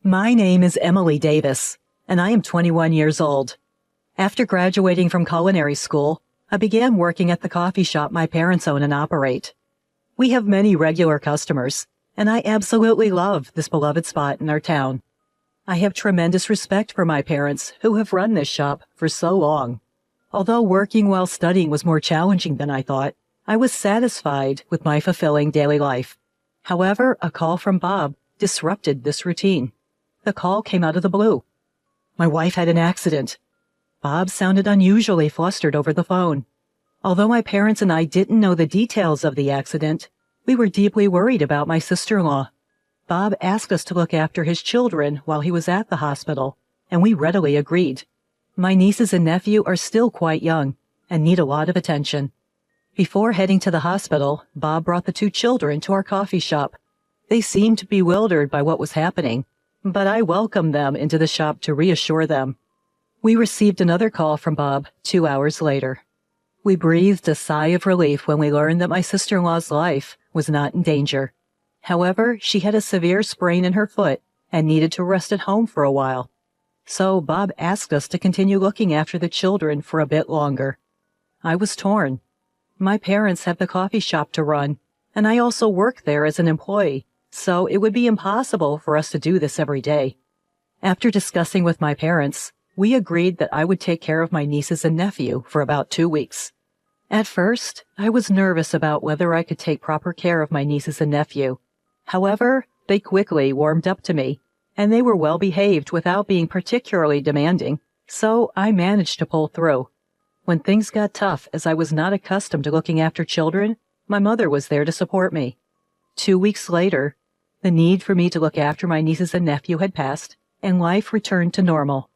My name is Emily Davis, and I am 21 years old. After graduating from culinary school, I began working at the coffee shop my parents own and operate. We have many regular customers, and I absolutely love this beloved spot in our town. I have tremendous respect for my parents who have run this shop for so long. Although working while studying was more challenging than I thought, I was satisfied with my fulfilling daily life. However, a call from Bob disrupted this routine. The call came out of the blue. My wife had an accident. Bob sounded unusually flustered over the phone. Although my parents and I didn't know the details of the accident, we were deeply worried about my sister-in-law. Bob asked us to look after his children while he was at the hospital, and we readily agreed. My nieces and nephew are still quite young and need a lot of attention. Before heading to the hospital, Bob brought the two children to our coffee shop. They seemed bewildered by what was happening, but I welcomed them into the shop to reassure them. We received another call from Bob 2 hours later. We breathed a sigh of relief when we learned that my sister-in-law's life was not in danger. However, she had a severe sprain in her foot and needed to rest at home for a while. So Bob asked us to continue looking after the children for a bit longer. I was torn. My parents have the coffee shop to run, and I also work there as an employee, so it would be impossible for us to do this every day. After discussing with my parents, we agreed that I would take care of my nieces and nephew for about 2 weeks. At first, I was nervous about whether I could take proper care of my nieces and nephew. However, they quickly warmed up to me, and they were well behaved without being particularly demanding, so I managed to pull through. When things got tough, as I was not accustomed to looking after children, my mother was there to support me. 2 weeks later, the need for me to look after my nieces and nephew had passed, and life returned to normal.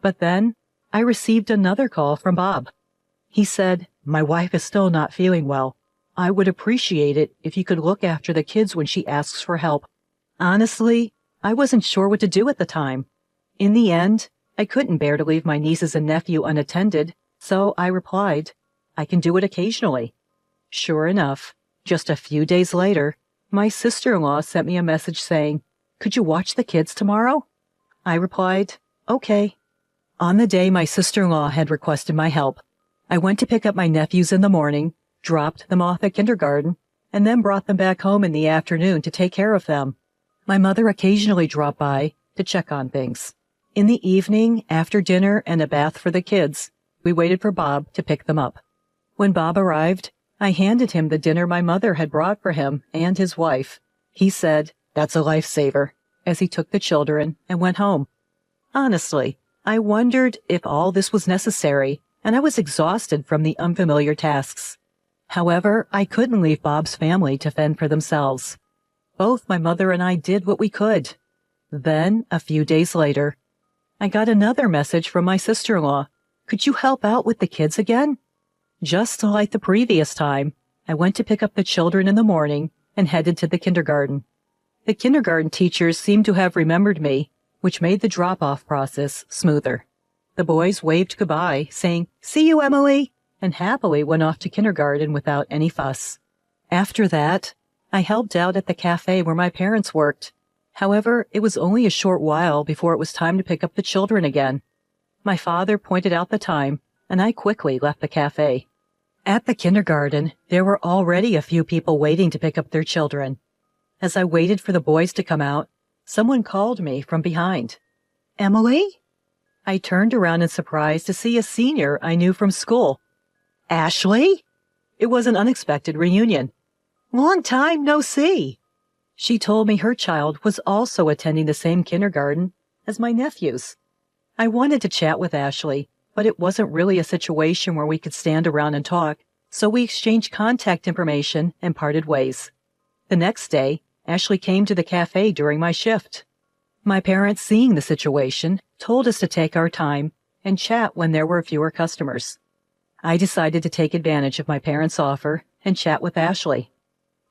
But then, I received another call from Bob. He said, "My wife is still not feeling well. I would appreciate it if you could look after the kids when she asks for help." Honestly, I wasn't sure what to do at the time. In the end, I couldn't bear to leave my nieces and nephew unattended, so I replied, "I can do it occasionally." Sure enough, just a few days later, my sister-in-law sent me a message saying, "Could you watch the kids tomorrow?" I replied, "Okay." On the day my sister-in-law had requested my help, I went to pick up my nephews in the morning, dropped them off at kindergarten, and then brought them back home in the afternoon to take care of them. My mother occasionally dropped by to check on things. In the evening, after dinner and a bath for the kids, we waited for Bob to pick them up. When Bob arrived, I handed him the dinner my mother had brought for him and his wife. He said, "That's a lifesaver," as he took the children and went home. Honestly, I wondered if all this was necessary, and I was exhausted from the unfamiliar tasks. However, I couldn't leave Bob's family to fend for themselves. Both my mother and I did what we could. Then, a few days later, I got another message from my sister-in-law. "Could you help out with the kids again?" Just like the previous time, I went to pick up the children in the morning and headed to the kindergarten. The kindergarten teachers seemed to have remembered me, which made the drop-off process smoother. The boys waved goodbye, saying, "See you, Emily," and happily went off to kindergarten without any fuss. After that, I helped out at the cafe where my parents worked. However, it was only a short while before it was time to pick up the children again. My father pointed out the time, and I quickly left the cafe. At the kindergarten, there were already a few people waiting to pick up their children. As I waited for the boys to come out, someone called me from behind. "Emily?" I turned around in surprise to see a senior I knew from school. "Ashley?" It was an unexpected reunion. "Long time no see." She told me her child was also attending the same kindergarten as my nephews. I wanted to chat with Ashley, but it wasn't really a situation where we could stand around and talk, so we exchanged contact information and parted ways. The next day, Ashley came to the cafe during my shift. My parents, seeing the situation, told us to take our time and chat when there were fewer customers. I decided to take advantage of my parents' offer and chat with Ashley.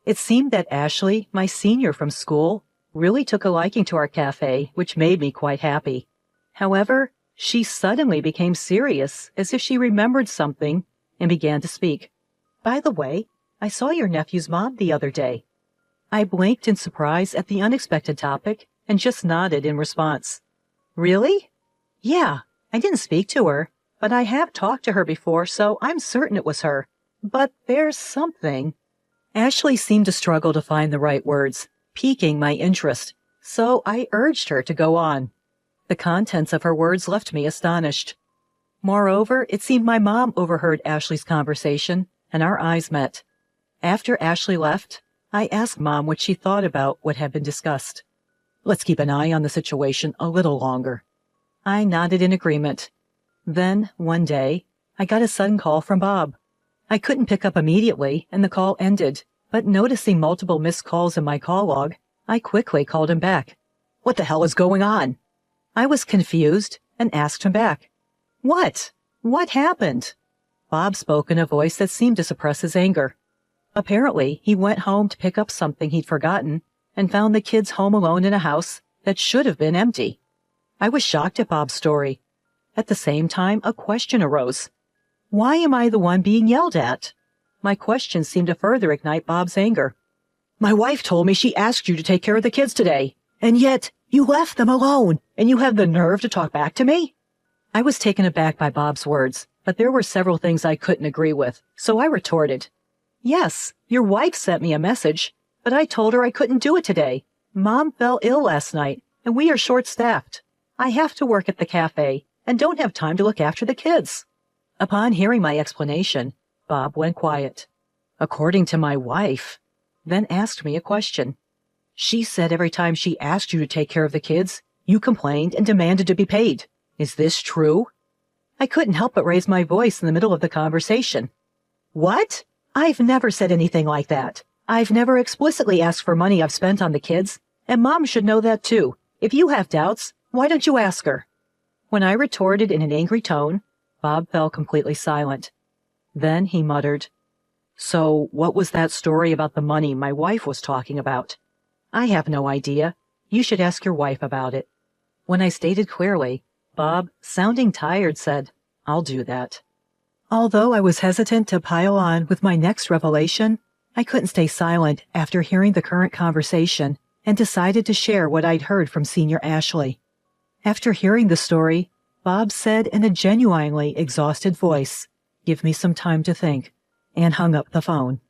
It seemed that Ashley, my senior from school, really took a liking to our cafe, which made me quite happy. However, she suddenly became serious, as if she remembered something, and began to speak. "By the way, I saw your nephew's mom the other day." I blinked in surprise at the unexpected topic and just nodded in response. Really? Yeah, I didn't speak to her, but I have talked to her before, so I'm certain it was her. But there's something. Ashley seemed to struggle to find the right words, piquing my interest, so I urged her to go on. The contents of her words left me astonished. Moreover, it seemed my mom overheard Ashley's conversation, and our eyes met. After Ashley left, I asked Mom what she thought about what had been discussed. Let's keep an eye on the situation a little longer. I nodded in agreement. Then, one day, I got a sudden call from Bob. I couldn't pick up immediately, and the call ended, but noticing multiple missed calls in my call log, I quickly called him back. What the hell is going on? I was confused and asked him back. What? What happened? Bob spoke in a voice that seemed to suppress his anger. Apparently, he went home to pick up something he'd forgotten and found the kids home alone in a house that should have been empty. I was shocked at Bob's story. At the same time, a question arose. Why am I the one being yelled at? My question seemed to further ignite Bob's anger. My wife told me she asked you to take care of the kids today, and yet you left them alone, and you have the nerve to talk back to me? I was taken aback by Bob's words, but there were several things I couldn't agree with, so I retorted. Yes, your wife sent me a message, but I told her I couldn't do it today. Mom fell ill last night, and we are short-staffed. I have to work at the cafe and don't have time to look after the kids. Upon hearing my explanation, Bob went quiet. According to my wife, then asked me a question. She said every time she asked you to take care of the kids, you complained and demanded to be paid. Is this true? I couldn't help but raise my voice in the middle of the conversation. What? I've never said anything like that. I've never explicitly asked for money I've spent on the kids, and Mom should know that too. If you have doubts, why don't you ask her? When I retorted in an angry tone, Bob fell completely silent. Then he muttered, So what was that story about the money my wife was talking about? I have no idea. You should ask your wife about it. When I stated clearly, Bob, sounding tired, said, I'll do that. Although I was hesitant to pile on with my next revelation, I couldn't stay silent after hearing the current conversation and decided to share what I'd heard from Senior Ashley. After hearing the story, Bob said in a genuinely exhausted voice, Give me some time to think, and hung up the phone.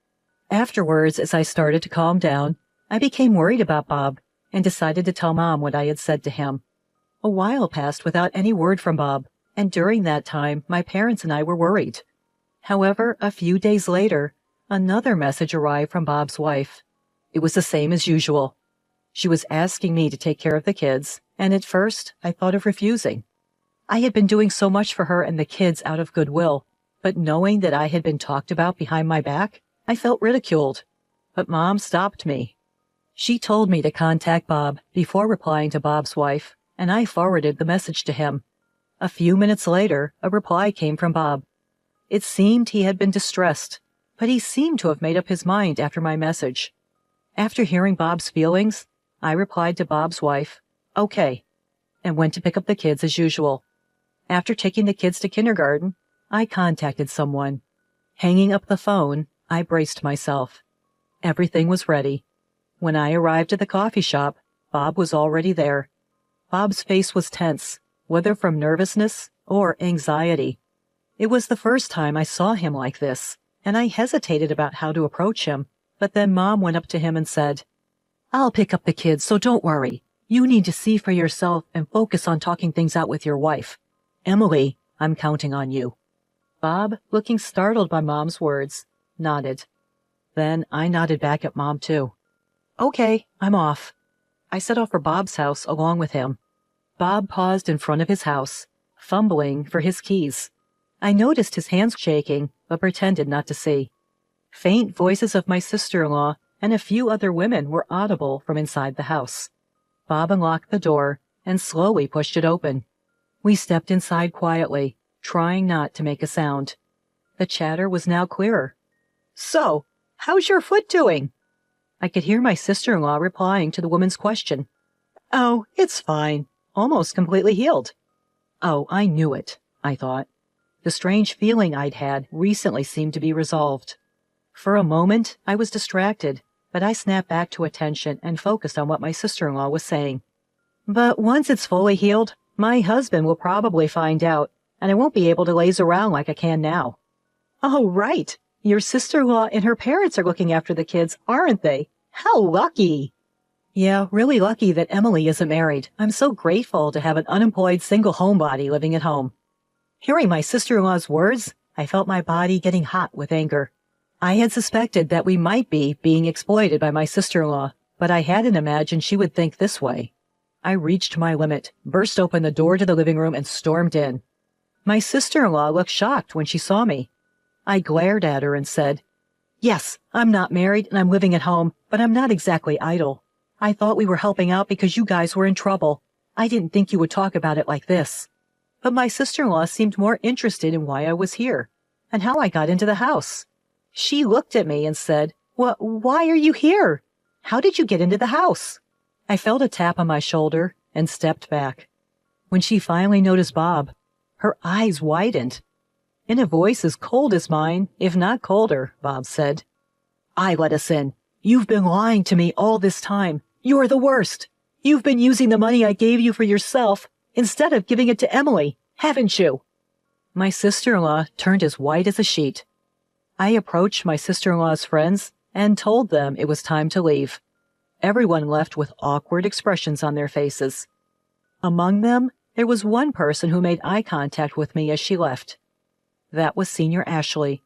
Afterwards, as I started to calm down, I became worried about Bob and decided to tell Mom what I had said to him. A while passed without any word from Bob, and during that time, my parents and I were worried. However, a few days later, another message arrived from Bob's wife. It was the same as usual. She was asking me to take care of the kids, and at first, I thought of refusing. I had been doing so much for her and the kids out of goodwill, but knowing that I had been talked about behind my back, I felt ridiculed. But Mom stopped me. She told me to contact Bob before replying to Bob's wife, and I forwarded the message to him. A few minutes later, a reply came from Bob. It seemed he had been distressed, but he seemed to have made up his mind after my message. After hearing Bob's feelings, I replied to Bob's wife, Okay, and went to pick up the kids as usual. After taking the kids to kindergarten, I contacted someone. Hanging up the phone, I braced myself. Everything was ready. When I arrived at the coffee shop, Bob was already there. Bob's face was tense, whether from nervousness or anxiety. It was the first time I saw him like this, and I hesitated about how to approach him, but then Mom went up to him and said, I'll pick up the kids, so don't worry. You need to see for yourself and focus on talking things out with your wife. Emily, I'm counting on you. Bob, looking startled by Mom's words, nodded. Then I nodded back at Mom, too. Okay, I'm off. I set off for Bob's house along with him. Bob paused in front of his house, fumbling for his keys. I noticed his hands shaking, but pretended not to see. Faint voices of my sister-in-law and a few other women were audible from inside the house. Bob unlocked the door and slowly pushed it open. We stepped inside quietly, trying not to make a sound. The chatter was now clearer. So, how's your foot doing? I could hear my sister-in-law replying to the woman's question. Oh, it's fine. Almost completely healed. Oh, I knew it, I thought. The strange feeling I'd had recently seemed to be resolved. For a moment, I was distracted, but I snapped back to attention and focused on what my sister-in-law was saying. But once it's fully healed, my husband will probably find out, and I won't be able to laze around like I can now. Oh, right. Your sister-in-law and her parents are looking after the kids, aren't they? How lucky! Yeah, really lucky that Emily isn't married. I'm so grateful to have an unemployed single homebody living at home. Hearing my sister-in-law's words, I felt my body getting hot with anger. I had suspected that we might be being exploited by my sister-in-law, but I hadn't imagined she would think this way. I reached my limit, burst open the door to the living room, and stormed in. My sister-in-law looked shocked when she saw me. I glared at her and said, "Yes, I'm not married and I'm living at home, but I'm not exactly idle. I thought we were helping out because you guys were in trouble. I didn't think you would talk about it like this." But my sister-in-law seemed more interested in why I was here and how I got into the house. She looked at me and said, Why are you here? How did you get into the house?" I felt a tap on my shoulder and stepped back. When she finally noticed Bob, her eyes widened. In a voice as cold as mine, if not colder, Bob said, "I let us in. You've been lying to me all this time. You're the worst. You've been using the money I gave you for yourself instead of giving it to Emily, haven't you?" My sister-in-law turned as white as a sheet. I approached my sister-in-law's friends and told them it was time to leave. Everyone left with awkward expressions on their faces. Among them, there was one person who made eye contact with me as she left. That was Senior Ashley.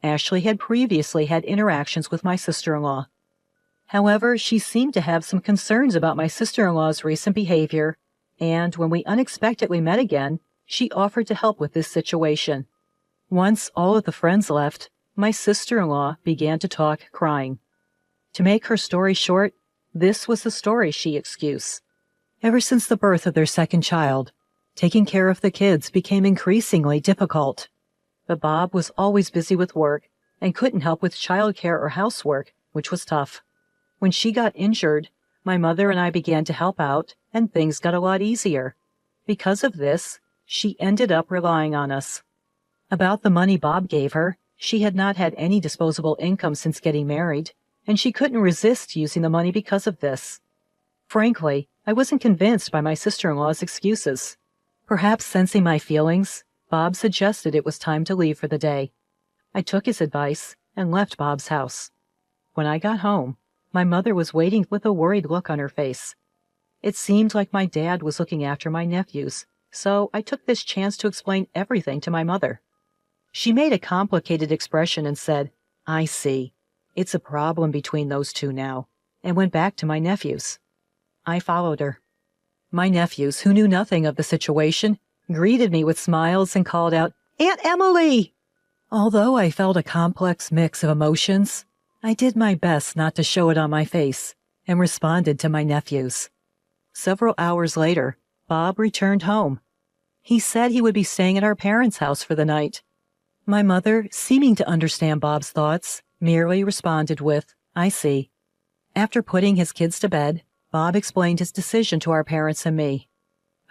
Ashley had previously had interactions with my sister-in-law. However, she seemed to have some concerns about my sister-in-law's recent behavior, and when we unexpectedly met again, she offered to help with this situation. Once all of the friends left, my sister-in-law began to talk, crying. To make her story short, this was the story she excused. Ever since the birth of their second child, taking care of the kids became increasingly difficult. But Bob was always busy with work and couldn't help with childcare or housework, which was tough. When she got injured, my mother and I began to help out, and things got a lot easier. Because of this, she ended up relying on us. About the money Bob gave her, she had not had any disposable income since getting married, and she couldn't resist using the money because of this. Frankly, I wasn't convinced by my sister-in-law's excuses. Perhaps sensing my feelings, Bob suggested it was time to leave for the day. I took his advice and left Bob's house. When I got home, my mother was waiting with a worried look on her face. It seemed like my dad was looking after my nephews, so I took this chance to explain everything to my mother. She made a complicated expression and said, "I see. It's a problem between those two now," and went back to my nephews. I followed her. My nephews, who knew nothing of the situation, greeted me with smiles and called out, "Aunt Emily!" Although I felt a complex mix of emotions, I did my best not to show it on my face and responded to my nephews. Several hours later, Bob returned home. He said he would be staying at our parents' house for the night. My mother, seeming to understand Bob's thoughts, merely responded with, "I see." After putting his kids to bed, Bob explained his decision to our parents and me.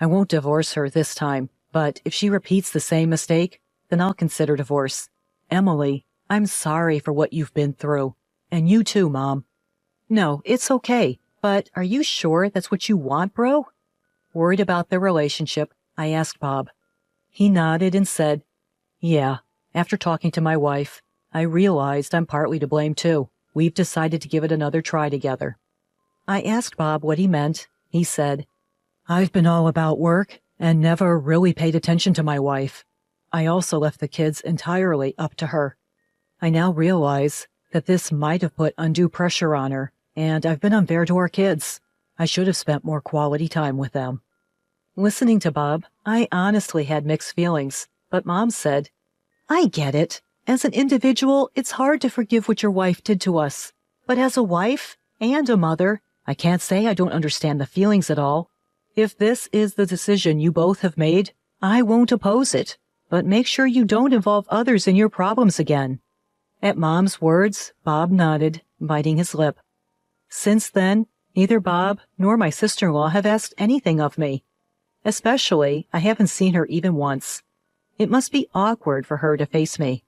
"I won't divorce her this time, but if she repeats the same mistake, then I'll consider divorce. Emily, I'm sorry for what you've been through. And you too, Mom." "No, it's okay, but are you sure that's what you want, bro?" Worried about their relationship, I asked Bob. He nodded and said, "Yeah, after talking to my wife, I realized I'm partly to blame too. We've decided to give it another try together." I asked Bob what he meant. He said, "I've been all about work and never really paid attention to my wife. I also left the kids entirely up to her. I now realize that this might have put undue pressure on her, and I've been unfair to our kids. I should have spent more quality time with them." Listening to Bob, I honestly had mixed feelings, but Mom said, "I get it. As an individual, it's hard to forgive what your wife did to us. But as a wife and a mother, I can't say I don't understand the feelings at all. If this is the decision you both have made, I won't oppose it, but make sure you don't involve others in your problems again." At Mom's words, Bob nodded, biting his lip. Since then, neither Bob nor my sister-in-law have asked anything of me. Especially, I haven't seen her even once. It must be awkward for her to face me.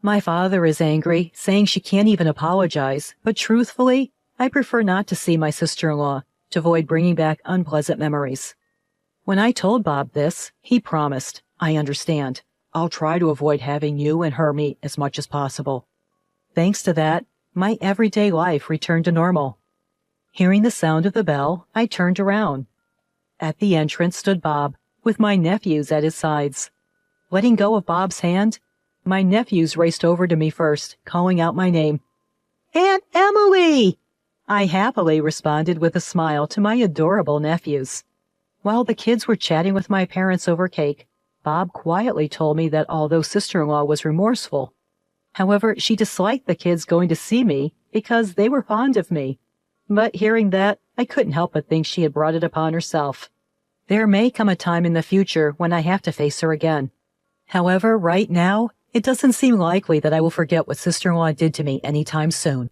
My father is angry, saying she can't even apologize, but truthfully, I prefer not to see my sister-in-law, to avoid bringing back unpleasant memories. When I told Bob this, he promised, "I understand. I'll try to avoid having you and her meet as much as possible." Thanks to that, my everyday life returned to normal. Hearing the sound of the bell, I turned around. At the entrance stood Bob, with my nephews at his sides. Letting go of Bob's hand, my nephews raced over to me first, calling out my name. "Aunt Emily!" I happily responded with a smile to my adorable nephews. While the kids were chatting with my parents over cake, Bob quietly told me that although sister-in-law was remorseful, however, she disliked the kids going to see me because they were fond of me. But hearing that, I couldn't help but think she had brought it upon herself. There may come a time in the future when I have to face her again. However, right now, it doesn't seem likely that I will forget what sister-in-law did to me anytime soon.